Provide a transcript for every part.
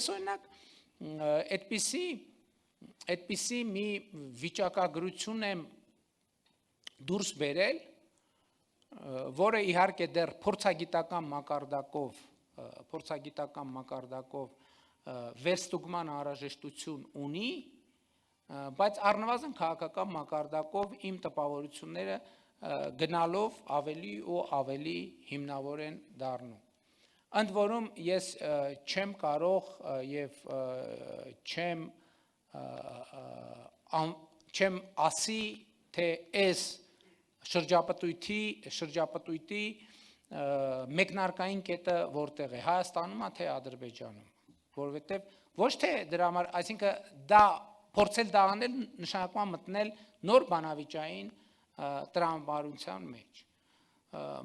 ես օրինակ այդպիսի մի վիճակագրություն եմ դուրս բերել, որը իհարկե դեռ փորձագիտական մակարդակով վերստուգման անհրաժեշտություն ունի, բայց առնվազն քաղաքական մակարդակով իմ տպավորությունները գնալով ավելի ու ավելի հիմնավոր են դառնում։ Ընդ որում ես չեմ կարող եւ չեմ ասի, թե այս շրջապտույտի մեկնարկային կետը որտեղ է, Հայաստանում է թե Ադրբեջանում, որովհետև ոչ թե դրա համար, այսինքն դա փորձել դա անել նշանակում է մտնել նոր բանավիճային տրամաբանության մեջ։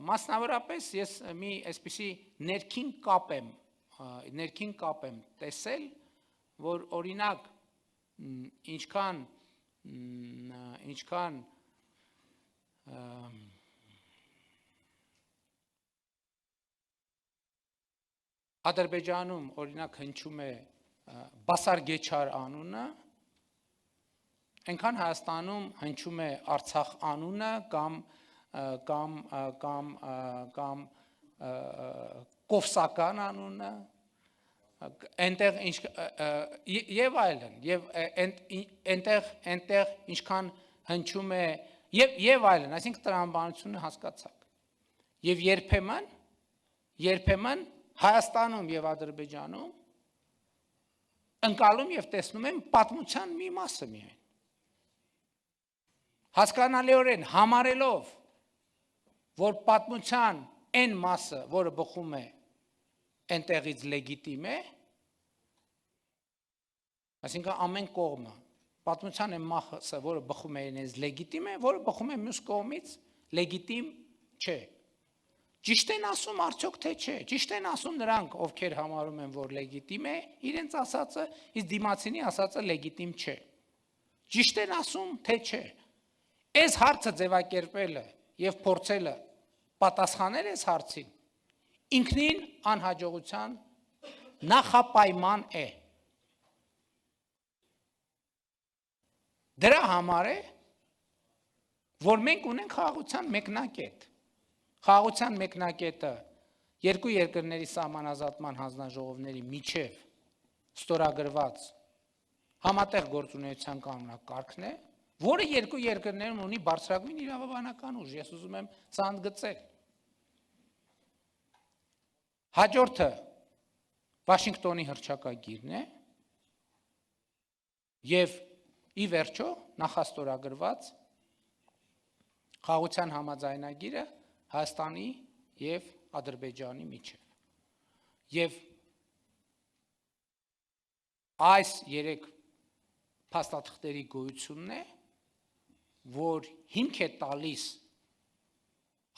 Մասնավորապես ես մի այսպիսի ներքին կապ եմ տեսել, որ օրինակ ինչքան Ադրբեջանում օրինակ հնչում է Բասարգեչար անունը, այնքան Հայաստանում հնչում է Արցախ անունը կամ Կովսական անունը, եւ այլն, եւ այնտեղ ինչքան հնչում է եւ այլն, այսինքն տրամաբանությունը հասկացաք։ Եվ երբեմն Հայաստանում եւ Ադրբեջանում ընկալում եւ տեսնում եմ պատմության մի մասը միայն։ Հասկանալիորեն համարելով, որ պատմության այն մասը, որը բխում է այնտեղից լեգիտիմ է, այսինքն ամեն կողմը պատմության այն մասը, որը բխում է այնից լեգիտիմ է, որը բխում է մյուս կողմից լեգիտիմ չէ։ Ճիշտ են ասում արդյոք թե չէ, ճիշտ են ասում նրանք, ովքեր համարում են, որ լեգիտիմ է, իրենց ասածը, իսկ դիմացինի ասածը լեգիտիմ չէ։ Ճիշտ են ասում, թե չէ։ Այս հարցը ձևակերպելը եւ փորձելը պատասխանել այս հարցին ինքնին անհաջողության նախապայման է։ Դրա համար է, որ մենք ունենք խաղաղության մեկնակետ։ Խաղաղության մեկնակետը երկու երկրների սահմանազատման հանձնաժողովների միջև ստորագրված համատեղ գործունեության կանոնակարգն է, որը երկու երկրներում ունի բարձրագույն իրավաբանական ուժ, ես ուզում եմ սա ընդգծել։ Հաջորդը Վաշինգտոնի հռչակագիրն է եւ ի վերջո նախաստորագրված խաղաղության համաձայնագիրը Հայաստանի եւ Ադրբեջանի միջև։ Եվ այս երեք փաստաթղթերի գոյությունն է, որ հիմք է տալիս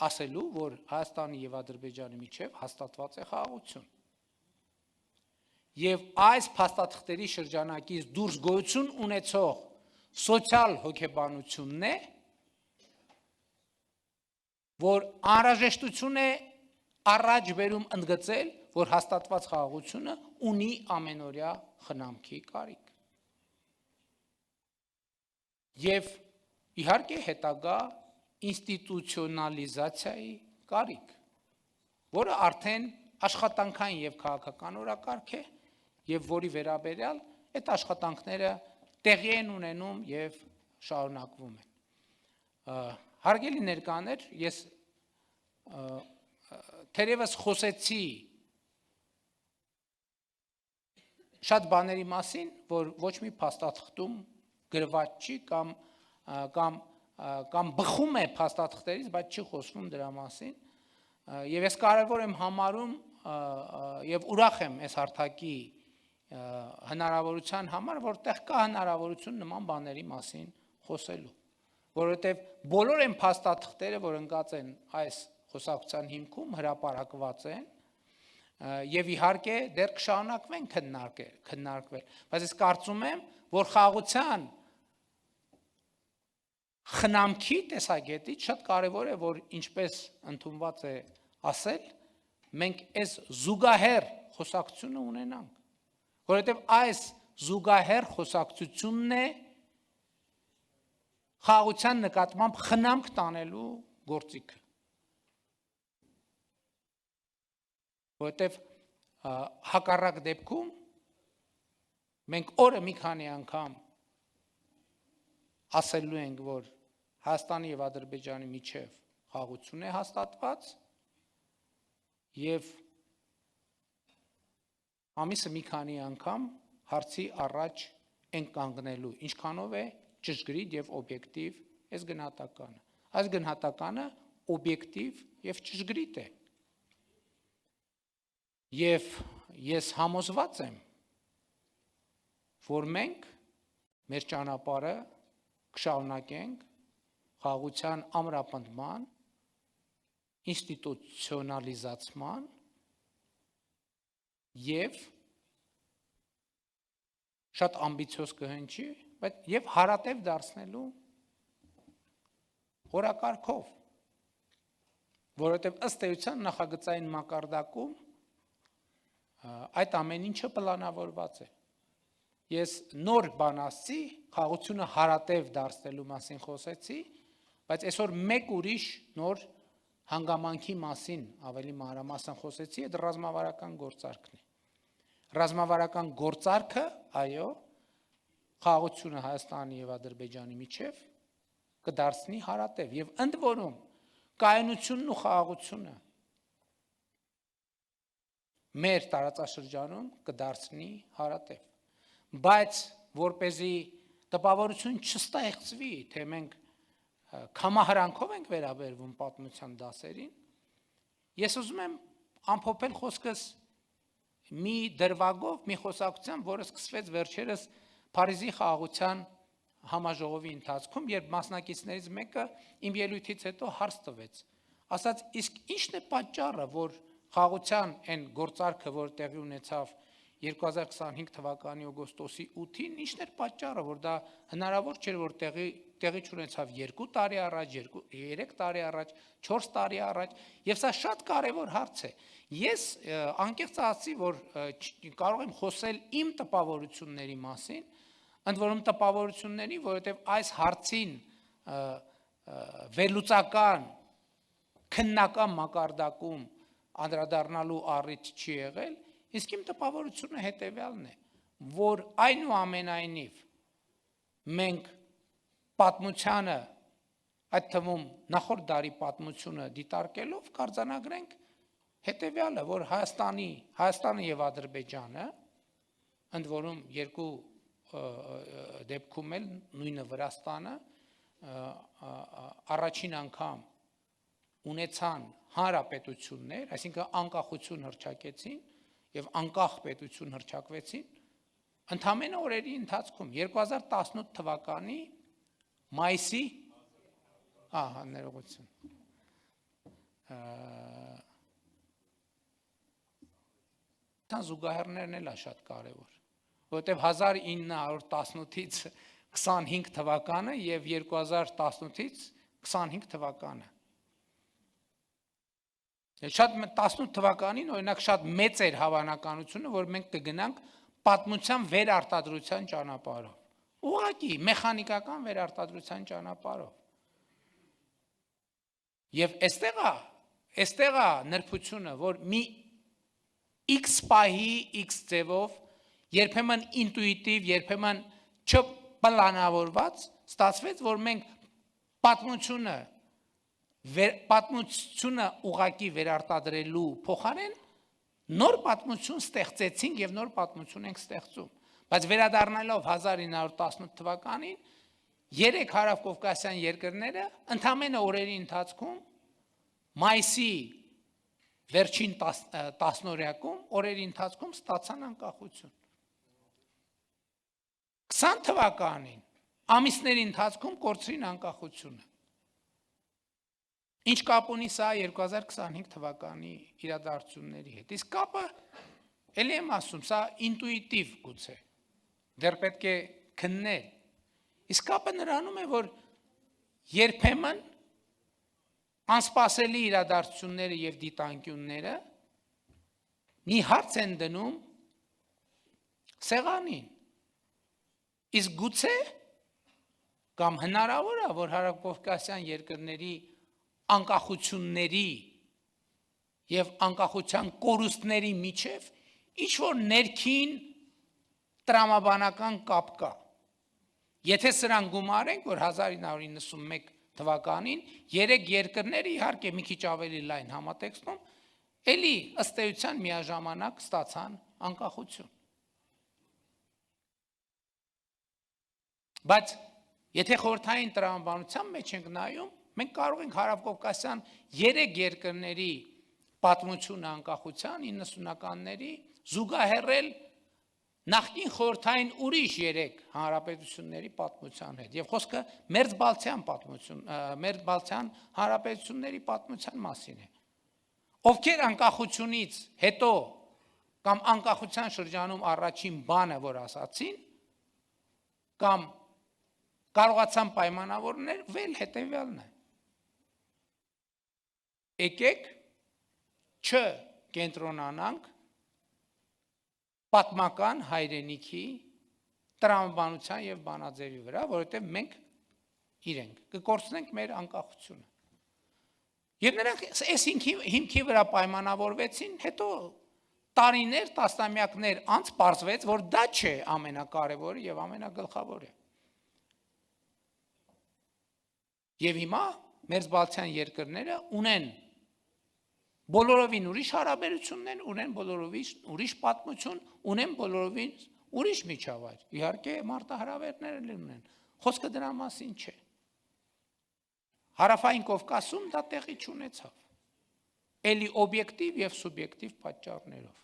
ասելու, որ Հայաստանի եւ Ադրբեջանի միջև հաստատված է խաղաղություն։ Եվ այս փաստաթղթերի շրջանակից դուրս գոյություն ունեցող սոցիալ հոգեբանությունն է, որ անհրաժեշտություն է առաջ բերում ընդգծել, որ հաստատված խաղաղությունը ունի ամենօրյա խնամքի կարիք։ Եվ իհարկե հետագա ինստիտուցիոնալիզացիայի կարիք, որը արդեն աշխատանքային եւ քաղաքական օրակարգ է, եւ որի վերաբերյալ այդ աշխատանքները տեղի են ունենում եւ շարունակվում են։ Հարգելի ներկաներ, ես թերևս խոսեցի շատ բաների մասին, որ ոչ մի փաստաթղթում գրված չի կամ բխում է փաստաթղթերից, բայց չի խոսվում դրա մասին, եւ ես կարեւոր եմ համարում եւ ուրախ եմ այս հարթակի հնարավորության համար, որտեղ կա հնարավորություն նման բաների մասին խոսելու, որովհետեւ բոլոր այն փաստաթղթերը, որ ընկած են այս խոսակցության հիմքում, հրապարակված են եւ իհարկե դեռ կշարունակվեն քննարկվել, բայց ես կարծում եմ, որ խաղաղության խնամքի տեսակետից շատ կարևոր է, որ ինչպես ընդունված է ասել, մենք այս զուգահեռ խոսակցությունը ունենանք, որովհետև այս զուգահեռ խոսակցությունն է խաղաղության նկատմամբ խնամք տանելու գործիքը։ Որովհետև հակառակ դեպքում մենք օրը մի քանի անգամ ասելու ենք, որ Հայաստանի եւ Ադրբեջանի միջև խաղաղություն է հաստատված եւ ամիսը մի քանի անգամ հարցի առաջ ենք կանգնելու, ինչքանով է ճշգրիտ եւ օբյեկտիվ այս գնահատականը։ Այս գնահատականը օբյեկտիվ եւ ճշգրիտ է։ Եվ ես համոզված եմ, որ մենք մեր ճանապարհը կշարունակենք խաղաղության ամրապնդման, ինստիտուցիոնալիզացման եւ շատ ամբիցիոզ կհնչի, բայց եւ հարատև դարձնելու օրակարգով, որովհետեւ ըստ էության նախագծային մակարդակում այդ ամեն ինչը պլանավորված է։ Ես նոր բան ասացի, խաղաղությունը հարատև դարձնելու մասին խոսեցի, բայց այսօր մեկ ուրիշ նոր հանգամանքի մասին ավելի մանրամասն խոսեցի, այդ ռազմավարական գործարքն է։ Ռազմավարական գործարքը, այո, խաղաղությունը Հայաստանի եւ Ադրբեջանի միջև կդարձնի հարատև եւ ընդ որում կայունությունն ու խաղաղությունը մեր տարածաշրջանում կդարձնի հարատև, բայց որպեսզի տպավորություն չստեղծվի, թե մենք կամահրանքով ենք վերաբերվում պատմության դասերին, ես ուզում եմ ամփոփել խոսքս մի դրվագով, մի խոսակցությամբ, որը սկսվեց վերջերս Փարիզի խաղաղության համաժողովի ընթացքում, երբ մասնակիցներից մեկը իմ ելույթից հետո հարց տվեց, ասաց, իսկ ի՞նչն է պատճառը, որ խաղաղության այն գործարքը, որ տեղի ունեցավ 2025 թվականի օգոստոսի 8-ին, ի՞նչն էր պատճառը, որ դա հնարավոր չէր, որ տեղի չունեցավ 2 տարի առաջ, 3 տարի առաջ, 4 տարի առաջ, եւ սա շատ կարեւոր հարց է։ Ես անկեղծ ասացի, որ կարող եմ խոսել իմ տպավորությունների մասին, ընդ որում տպավորությունների, որովհետեւ այս հարցին վերլուծական քննական մակարդակում անդրադառնալու առիթ չի եղել, իսկ իմ տպավորությունը հետևյալն է, որ այնուամենայնիվ մենք պատմությանը, այդ թվում նախորդ դարի պատմությունը դիտարկելով կարձանագրենք հետևյալը, որ Հայաստանը եւ Ադրբեջանը, ընդ որում երկու դեպքում էլ նույնը Վրաստանը առաջին անգամ ունեցան հանրապետություններ, այսինքն անկախություն հռչակեցին եւ անկախ պետություն հռչակվեցին, ընդամենը օրերի ընթացքում 2018 թվականի մայիսի ներողություն զուգահեռներն էլ է շատ կարևոր, որովհետեւ 1918-ից 25 թվականը եւ 2018-ից 25 թվականը Շատ 18 թվականին օրինակ շատ մեծ էր հավանականությունը, որ մենք կգնանք պատմության վերարտադրության ճանապարհով։ Ուղղակի մեխանիկական վերարտադրության ճանապարհով։ Եվ այստեղ է նրբությունը, որ մի X պահի X ձևով, երբեմն ինտուիտիվ, երբեմն չպլանավորված ստացվեց, որ մենք պատմությունը ուղղակի վերարտադրելու փոխարեն նոր պատմություն ստեղծեցինք եւ նոր պատմություն ենք ստեղծում, բայց վերադառնալով 1918 թվականին 3 հարավկովկասյան երկրները ընդամենը օրերի ընթացքում մայիսի վերջին 10-օրյակում օրերի ընթացքում ստացան անկախություն 20 թվականին ամիսների ընթացքում կորցրին անկախությունը Ինչ կապ ունի սա 2025 թվականի իրադարձությունների հետ։ Իսկ կապը ելի եմ ասում, սա ինտուիտիվ գուցե։ Դեռ պետք է քննել։ Իսկ կապը նրանում է, որ երբեմն անսպասելի իրադարձությունները եւ դիտանկյունները մի հարց են դնում Սեղանին։ Իսկ գուցե կամ հնարավոր է, որ հարավկովկասյան երկրների անկախությունների եւ անկախության կորուստների միջև ինչ որ ներքին տրամաբանական կապ կա։ Եթե սրան գումարենք, որ 1991 թվականին երեք երկրները իհարկե մի քիչ ավելի լայն համատեքստում էլի ըստ էության միաժամանակ ստացան անկախություն։ Բայց եթե խորհրդային տրամաբանության մեջ ենք նայում, մենք կարող ենք հարավկովկասյան երեք երկրների պատմությունը անկախության 90-ականների զուգահեռել նախկին խորհրդային ուրիշ երեք հանրապետությունների պատմության հետ։ Եվ խոսքը Մերձբալթյան հանրապետությունների պատմության մասին է։ Ովքեր անկախությունից հետո կամ անկախության շրջանում առաջին բանը, որ ասացին, կամ կարողացան պայմանավորվել հետևյալն է. եկեք չկենտրոնանանք պատմական հայրենիքի տրամաբանության եւ բանաձևի վրա, որովհետեւ մենք իրենք կկորցնենք մեր անկախությունը։ Եվ նրանք այս հիմքի վրա պայմանավորվեցին, հետո տարիներ, տասնամյակներ անց պարզվեց, որ դա չէ ամենակարևորը եւ ամենագլխավորը։ Եվ հիմա Մերձբալթյան երկրները ունեն բոլորովին ուրիշ հարաբերություններ, ունեն բոլորովին ուրիշ պատմություն, ունեն բոլորովին ուրիշ միջավայր։ Իհարկե մարտահրավերներ ունեն։ Խոսքը դրա մասին չէ։ Հարավային Կովկասում դա տեղի չունեցավ։ Էլի օբյեկտիվ եւ սուբյեկտիվ պատճառներով։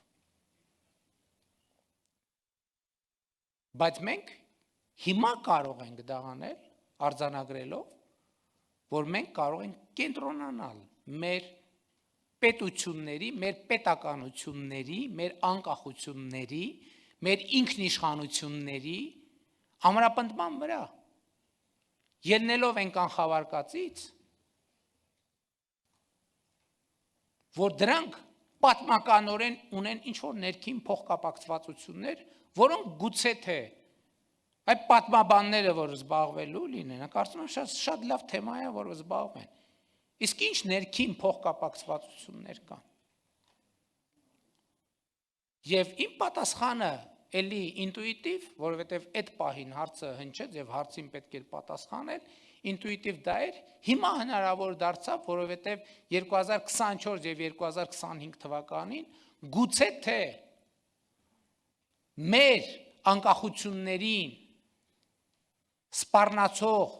Բայց մենք հիմա կարող ենք դա անել արձանագրելով, որ մենք կարող ենք կենտրոնանալ մեր պետությունների, մեր պետականությունների, մեր անկախությունների, մեր ինքնիշխանությունների ամրապնդման վրա, ելնելով են կանխավարկածից, որ դրանք պատմականորեն ունեն ինչ-որ ներքին փոխկապակցվածություններ, որոնք գուցե թե այդ պատմաբանները, որ զբաղվելու լինեն, կարծում եմ շատ լավ թեմա է, որ զբաղվեն։ Իսկ ինչ ներքին փոխկապակցվածություններ կան։ Եվ իմ պատասխանը էլի ինտուիտիվ, որովհետև այդ պահին հարցը հնչեց եւ հարցին պետք էր պատասխանել, ինտուիտիվ դա էր, հիմա հնարավոր դարձավ, որովհետև 2024 եւ 2025 թվականին գուցե թե մեր անկախություններին սպառնացող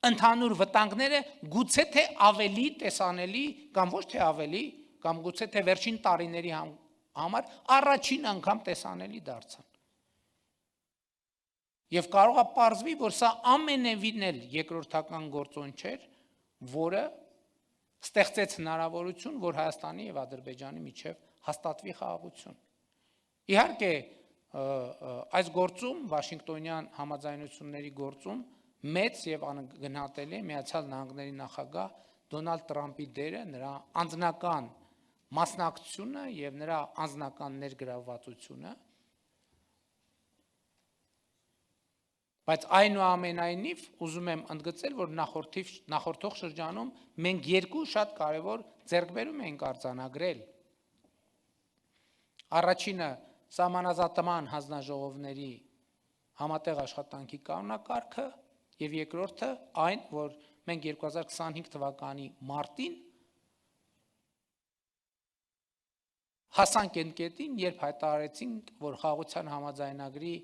ընդհանուր վտանգները գուցե թե ավելի տեսանելի կամ ոչ թե ավելի, կամ գուցե թե վերջին տարիների համար առաջին անգամ տեսանելի դարձան։ Եվ կարող է պարզվի, որ սա ամենևին էլ երկրորդական գործոն չէր, որը ստեղծեց հնարավորություն, որ Հայաստանի եւ Ադրբեջանի միջև հաստատվի խաղաղություն։ Իհարկե, այս գործում, Վաշինգտոնյան համաձայնությունների գործում, մեծ եւ անգնահատելի Միացյալ Նահանգների նախագահ Դոնալդ Տրամպի դերը, նրա անձնական մասնակցությունը եւ նրա անձնական ներգրավվածությունը, բայց այնուամենայնիվ ուզում եմ ընդգծել, որ նախորդող շրջանում մենք երկու շատ կարևոր ձեռքբերում ենք արձանագրել։ Առաջինը սահմանազատման հանձնաժողովների համատեղ աշխատանքի կանոնակարգը եւ երկրորդը այն, որ մենք 2025 թվականի մարտին հասանք այն կետին, երբ հայտարարեցինք, որ խաղաղության համաձայնագրի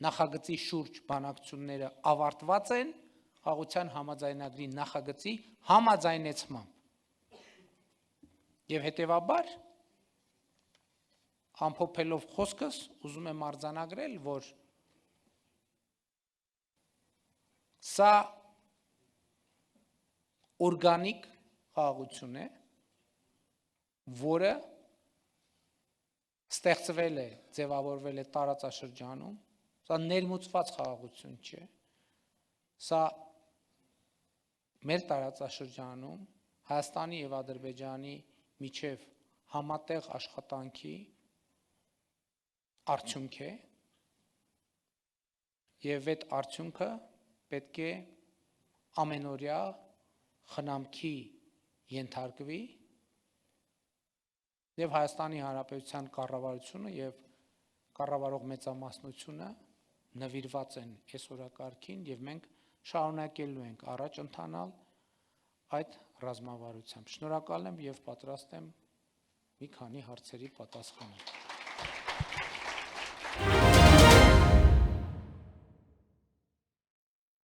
նախագծի շուրջ բանակցությունները ավարտված են, խաղաղության համաձայնագրի նախագծի համաձայնեցմամբ։ Եվ հետևաբար ամփոփելով խոսքս, ուզում եմ արձանագրել, որ սա օրգանիկ խաղաղություն է, որը ստեղծվել է, ձևավորվել է տարածաշրջանում, սա ներմուծված խաղաղություն չէ, սա մեր տարածաշրջանում Հայաստանի եւ Ադրբեջանի միջև համատեղ աշխատանքի արդյունք է եւ այդ արդյունքը պետք է ամենօրյա խնամքի ենթարկվի եւ Հայաստանի Հանրապետության կառավարությունը եւ կառավարող մեծամասնությունը նվիրված են այս օրակարգին եւ մենք շարունակելու ենք առաջ ընթանալ այդ ռազմավարությամբ։ Շնորհակալ եմ եւ պատրաստ եմ մի քանի հարցերի պատասխանել։